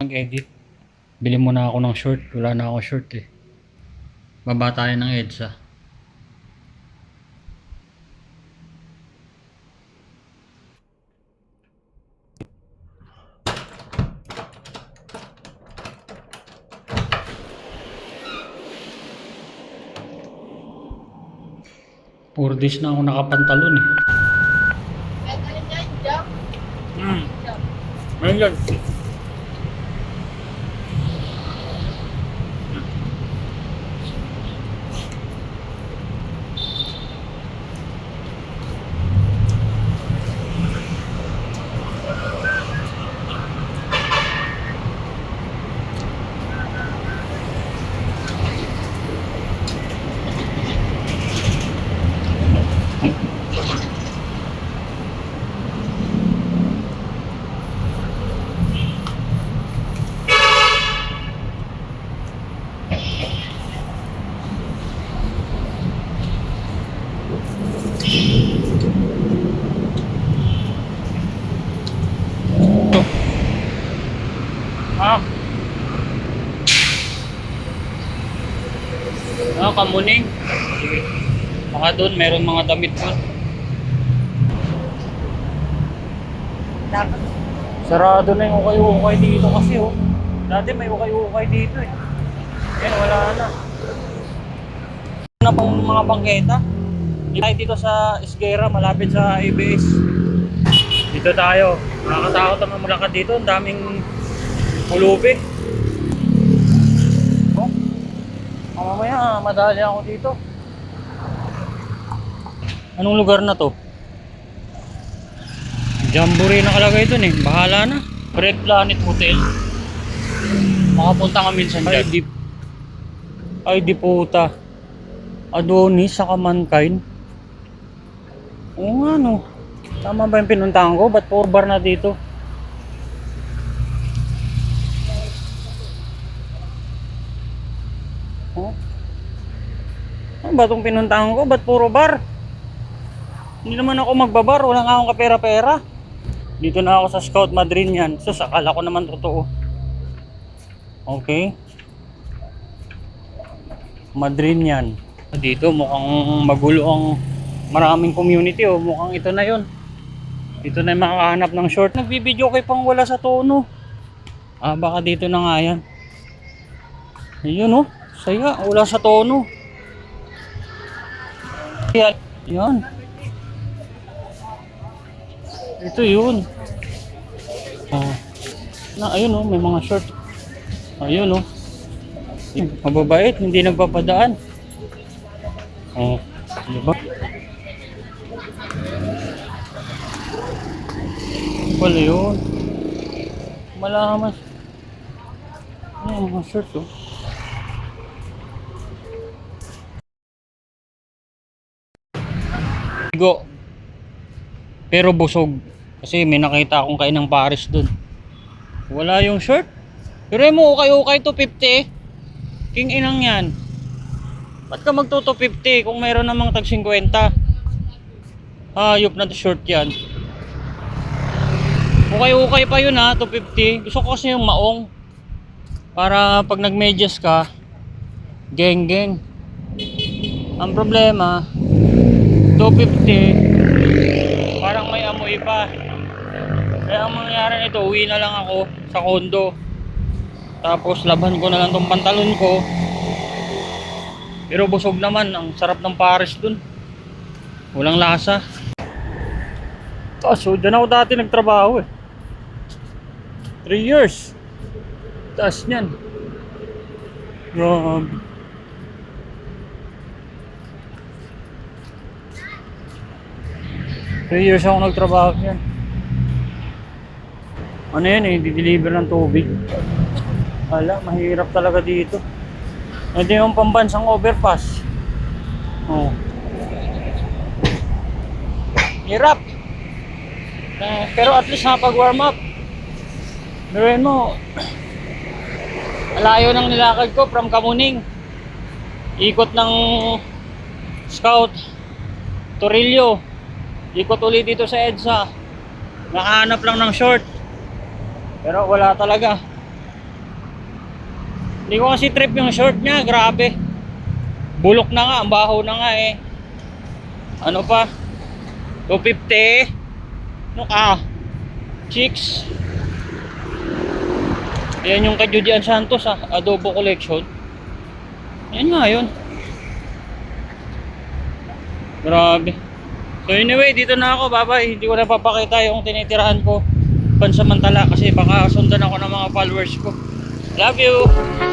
Edit. Bili muna ako ng short. Wala na ako short eh. Baba tayo ng EDSA. Puro days na ako nakapantalon eh. Ayun yan. Kamuning. Sige. Baka doon, meron mga damit doon. Sarado na yung ukay-ukay dito kasi oh. Dati may ukay-ukay dito eh. Yan, wala na. Wala na pang mga bangketa. Dito sa Esguerra, malapit sa ABS. Dito tayo. Nakakatakot ang malakad dito. Ang daming pulubi. Mamaya, madali ako dito. Anong lugar na to? Jamboree nakalagay dun eh. Bahala na. Red Planet Hotel. Makapunta ka minsan dyan. Ay di puta. Adonis saka Mankind. Oo nga no. Tama ba yung pinuntahan ko? Ba't 4 bar na dito? Oh? Ano ba itong pinuntahan ko? Ba't puro bar? Hindi naman ako magbabar. Wala nga akong kapera-pera. Dito na ako sa Scout Madrinian. So, akala ko naman totoo. Okay. Madrinian. Dito mukhang magulo ang maraming community. Oh. Mukhang ito na yon. Dito na yung makahanap ng short. Nagbibideo kay pang wala sa tono. Baka dito na nga yan. Ayun oh. Saya, wala sa tono. Yan. Ito yun. Ayun oh, may mga short. Ayun oh. Mababait, hindi nagpapadaan. Diba? Wala yun. Malamas. Ano mga short oh. Go. Pero busog kasi may nakita akong kainang Paris dun. Wala yung shirt. Pero mo ukay-ukay to 50. King inang yan. Ba't ka magto 50 kung mayroon namang tag 50? Hayop na to short yan. Ukay-ukay pa yun ha, 250. Gusto ko kasi yung maong. Para pag nagmedyas ka, geng-geng. Ang problema 250 parang may amoy pa. Kaya ang mangyari nito, uwi na lang ako sa condo. Tapos laban ko na lang tong pantalon ko. Pero busog naman. Ang sarap ng Paris dun. Walang lasa. So dyan ako dati nagtrabaho eh. 3 years. Taas nyan. Grabe. Years ako nagtrabaho yan. Ano yan eh, di-deliver ng tubig. Hala, mahirap talaga dito. Ito yung pambansang overpass. Oh. Hirap. Pero at least nakapag-warm up. Gawin mo, alayo ng nilakad ko from Kamuning. Ikot ng Scout Torillo. Ikot ulit dito sa EDSA. Nakahanap lang ng short. Pero wala talaga. Hindi ko kasi trip yung short niya, grabe. Bulok na nga, ang baho na nga eh. Ano pa? 250. No chicks. Ayan yung kay Judian Santos Adobo Collection. Ayan nga yun. Grabe. So anyway, dito na ako, bye-bye. Hindi ko na papakita yung tinitirahan ko pansamantala kasi baka sundan ako ng mga followers ko. Love you!